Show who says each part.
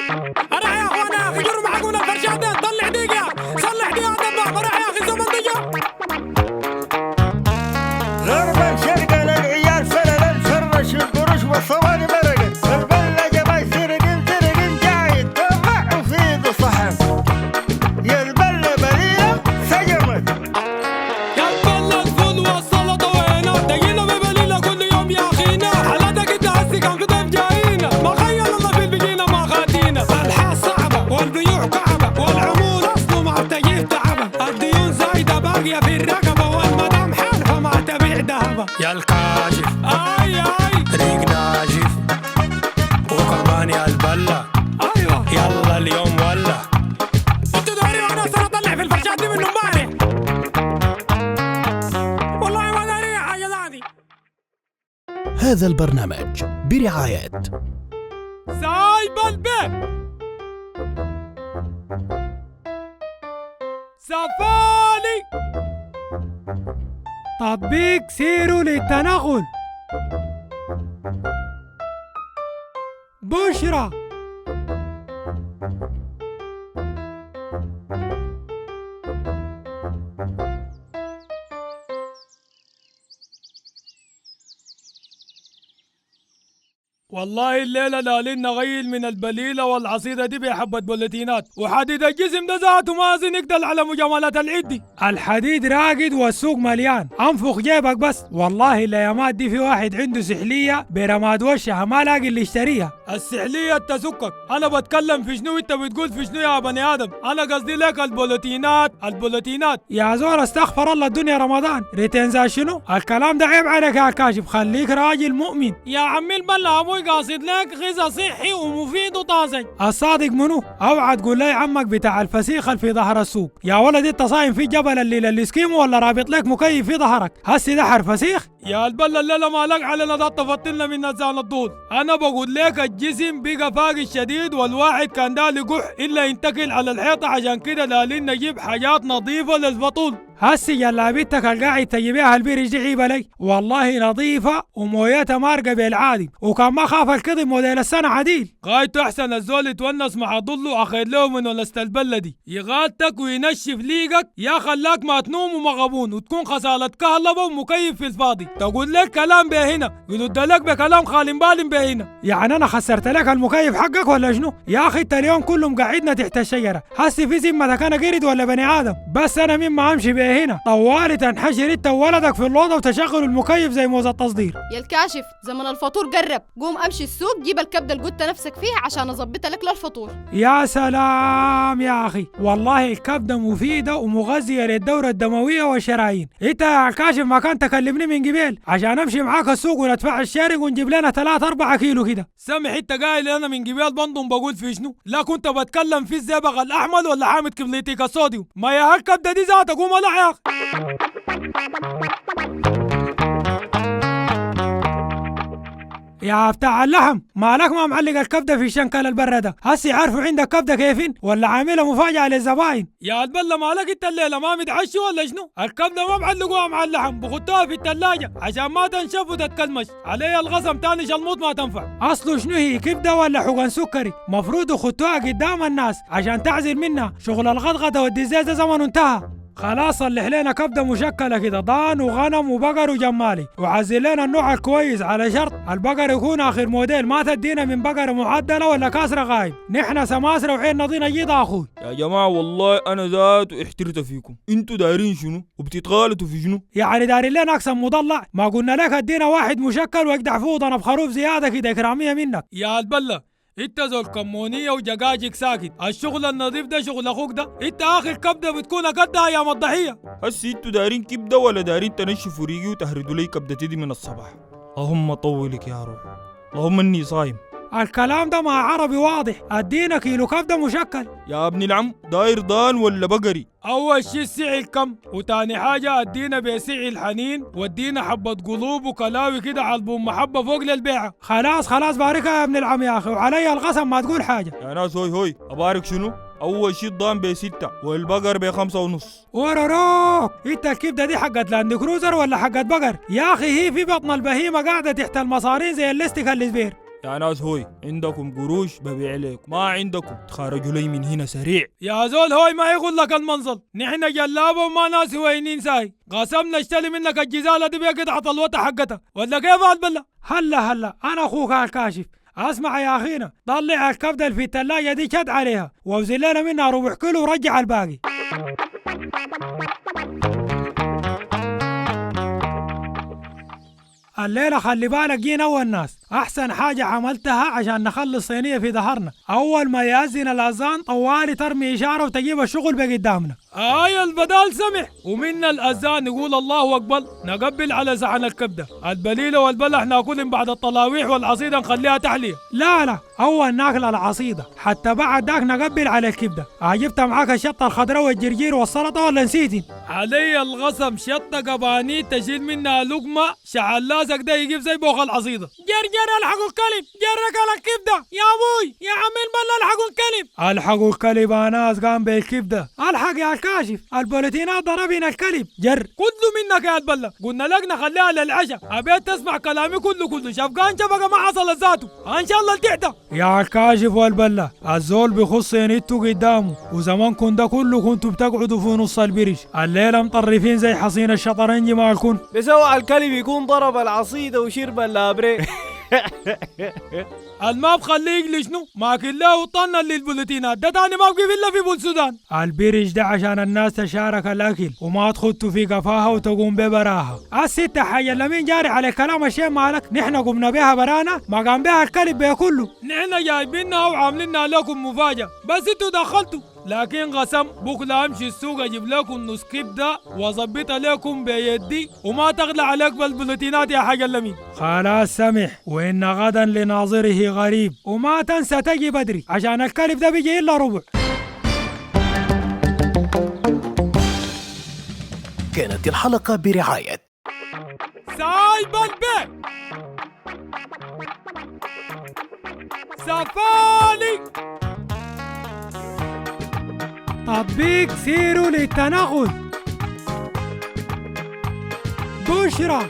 Speaker 1: انا يا اخوانا يا اخي جروا معاكم من الفرشات دي. طلع دقيقة صلح دقيقة دبا براح يا اخي الزمن ضيق.
Speaker 2: غربا شرقا للعيال فللا الفرش القرش والصواني مرقت البلة جباي سرقن جايد طمع وفيض صحن يا البلة بليلة سجمت
Speaker 1: يا البلة الفول والسلطة وهنا دقينا ببليلة كل يوم يا اخينا. حالاتك انت هسي كان خطف جاينا. ما خيل الله في البقينا ما خاتينا. الحياة صعبة والبيوع كعبة والعمول اصله ما بتجيب تعبة. الديون زايدة باقية في الرقبة والمدام حالفة ما تبيع ذهبة. يا الكاشف اي ريق ناشف وكمان يا البلة. ايوه يلا اليوم ولا انتوا داري وانا صار اطلع في الفرشات دي منه مانع. والله ما داري حاجة ثاني.
Speaker 3: هذا البرنامج برعاية
Speaker 1: سايب البيت سفالي تطبيق سيروا للتنقل. بشرى والله الليلة لالين نغيل من البليلة والعصيدة دي بحبة بوليتينات. وحديد الجسم ده ذاته ما يقدر على مجاملات العيد دي. الحديد راقد والسوق مليان. انفخ جيبك بس. والله الايامات دي في واحد عنده سحلية برماد وشها ما لاقي اللي يشتريها. السحلية تسكك. انا بتكلم في شنو انت بتقول في شنو يا بني ادم؟ انا قصدي لك البوليتينات يا زول. استغفر الله الدنيا رمضان ريتنزا شنو؟ الكلام ده عيب عليك يا كاشف. خليك راجل مؤمن يا عمي البلا. ابوي قاصد لك غذاء صحي ومفيد وطازج. الصادق منو؟ اوعى تقول لي عمك بتاع الفسيخ اللي في ظهر السوق. يا ولد انت صايم في جبل الليل الاسكيمو ولا رابط لك مكيف في ظهرك؟ هسي دحر فسيخ يا البلا. الليله ما لك علينا ده طفتلنا من نزان الطول. انا بقول لك الجسم بقى فاقد شديد والواحد كان دالي قح الا ينتقل على الحيطه. عشان كده دالين نجيب حاجات نظيفه للفطول. هسي جلابيتك القاعد تجيبيها البيرج دي عيب علي. والله نظيفة ومويتها مارقة بالعادي. وكان ما خاف الكذب موديل السنة عديل. غايته احسن الزول يتونس مع ضله اخير له من ولست البلة دي. يغالتك وينشف ليقك يا خلاك ما تنوم ومغبون وتكون خسالة كهرباء ومكيف في الفاضي. تقول لك كلام بهنا يرد لك بكلام خالي بالي بهنا. يعني انا خسرت لك المكيف حقك ولا شنو؟ يا اخي انت اليوم كلهم قاعدنا تحت الشجرة. هسي في ذمتك انا قرد ولا بني ادم؟ بس انا مما امشي هنا طوالي تنحشر انت وولدك في الاوضه وتشغلوا المكيف زي موز التصدير.
Speaker 4: يا الكاشف زمن الفطور قرب. قوم امشي السوق جيب الكبده اللي قلت نفسك فيها عشان اظبطها لك للفطور.
Speaker 1: يا سلام يا اخي والله الكبده مفيده ومغذيه للدوره الدمويه والشرايين. انت يا كاشف ما كان تكلمني من قبل عشان امشي معاك السوق وندفع الشارع ونجيب لنا 3-4 كيلو كده. سامح انت قايل انا من قبل بنضم بقول في شنو؟ لا كنت بتكلم في الزبغ الاحمر ولا حامد كبريتيك الصوديوم. ما يا هالكبده دي ذاتها قوم ولا يا اخي. يا بتاع اللحم مالك ما معلق الكبده في شنكال البرده؟ هسي عارفوا عندك كبده كيفين ولا عاملها مفاجاه للزباين؟ يا البله مالك انت الليله ما متعشي ولا شنو؟ الكبده ما معلقوها مع اللحم بخطوها في الثلاجه عشان ما تنشف وتتكلمش. علي الغصم تاني شلموط ما تنفع. اصله شنو هي كبده ولا حقن سكري؟ مفروض يخطوها قدام الناس عشان تعزل منها. شغل الغطغطه والدزازه زمن انتهى. خلاص صلح لنا كبده مشكله كده ضان وغنم وبقر وجمالي وعزل لنا النوع الكويس على شرط البقر يكون اخر موديل. ما تدينا من بقره معدله ولا كاسره غايب. نحن سماسره وعين نضينا جيدا اخوي.
Speaker 5: يا جماعه والله انا ذات احترت فيكم. انتوا دايرين شنو وبتتغالطوا في شنو؟
Speaker 1: يعني دايرين لنا اقسم مضلع. ما قلنا لك ادينا واحد مشكل ويقدع فيه ضنب خروف زياده كده اكراميه منك. يا البله انت زول كمونيه وجقاجك ساكت. الشغل النظيف ده شغل اخوك ده. انت اخر كبده بتكون قدها ايام الضحيه.
Speaker 5: هسي انتوا دايرين كبده ولا دايرين تنشفوا ريقي وتهردوا لي كبدتي دي من الصباح؟ اللهم طولك يا روح. اللهم اني صايم.
Speaker 1: الكلام ده مع عربي واضح. ادينا كيلو كبده مشكل.
Speaker 5: يا ابن العم داير ضان ولا بقري؟
Speaker 1: اول شي السعي الكم وتاني حاجه ادينا بسعي الحنين وادينا حبه قلوب وكلاوي كده على البوم محبه فوق للبيعه. خلاص باركها يا ابن العم يا اخي وعلي القسم ما تقول حاجه.
Speaker 5: يا ناس هوي ابارك شنو؟ اول شي الضان ب6 والبقر ب5.5.
Speaker 1: ورروك انت الكبده دي حقت لاند كروزر ولا حقت بقر؟ يا اخي هي في بطن البهيمه قاعده تحت المصارين زي الليستيك السبير.
Speaker 5: يا ناس هوي عندكم قروش ببيع لكم، ما عندكم تخرجوا لي من هنا سريع.
Speaker 1: يا زول هوي ما يقول لك المنصل، نحن جلابه وما ناس وينين ساي، قسمنا اشتري منك الجزالة دي بقطعة الوطة حقتها ولا كيف بالله؟ هلا انا اخوك الكاشف. اسمع يا اخينا، طلع الكبده اللي في الثلاجه دي شد عليها ووزن لنا منها ربع كيلو ورجع الباقي. الليلة خلي بالك جينا أول ناس، أحسن حاجة عملتها عشان نخلي الصينية في ظهرنا، أول ما يأذن الأذان طوالي ترمي إشارة وتجيب الشغل بقدامنا. البدال سمح ومن الأذان يقول الله أكبر نقبل على صحن الكبدة، البليلة والبلح ناكلهم بعد الطلاويح والعصيدة نخليها تحلية. لا أول ناكل العصيدة حتى بعد ذاك نقبل على الكبدة. جبت معاك الشطة الخضراء والجرجير والسلطة ولا نسيتين؟ علي الغصم شطة قبانيت تشيل منها لقمة شعلاسك ده يجيب زي بوخ العصيدة. جرجر الحقوا الكلب، جرك على الكبدة يا أبوي يا عم البلا الحقوا الكلب. الحقوا الكلب يا ناس قام بالكبدة. الحق يا كاشف البوليتينات ضربنا الكلب جر كله منك يا البلا، قلنا لك نخليها للعشاء، أبيت تسمع كلامي كله شفقان شفقة ما حصل ذاته إن شاء الله التعدى يا الكاشف والبلا. الزول بخص ينتو قدامه وزمانكم ده كله كنتوا بتقعدوا في نص البرش، الليلة مطرفين زي حصين الشطرنج مالكم.
Speaker 6: بسوى الكلب يكون ضرب العصيدة وشرب اللابري.
Speaker 1: الماء بخليه يجلي شنو؟ ماكل له وطنا للبوليتينات ده تاني ما بقي الا في بول السودان. البرج ده عشان الناس تشارك الاكل وما تخطوا في قفاها وتقوم ببراها. الستة حاجة لمين جاري على كلام الشيء مالك؟ نحن قمنا بها برانا ما قام بها الكلب بكله. نحن جايبينها وعاملينها لكم مفاجأة بس انتوا دخلتوا، لكن قسم بكره امشي السوق اجيب لكم نص كبده واظبطها لكم بيدي وما تغلى عليك بالبلوتينات يا حاج اللمين. خلاص سمح، وان غدا لناظره غريب، وما تنسى تجي بدري عشان الكلب ده بيجي الا ربع.
Speaker 3: كانت الحلقة برعاية
Speaker 1: سايب البيت سفالي تطبيق سيروا للتنقل بشرى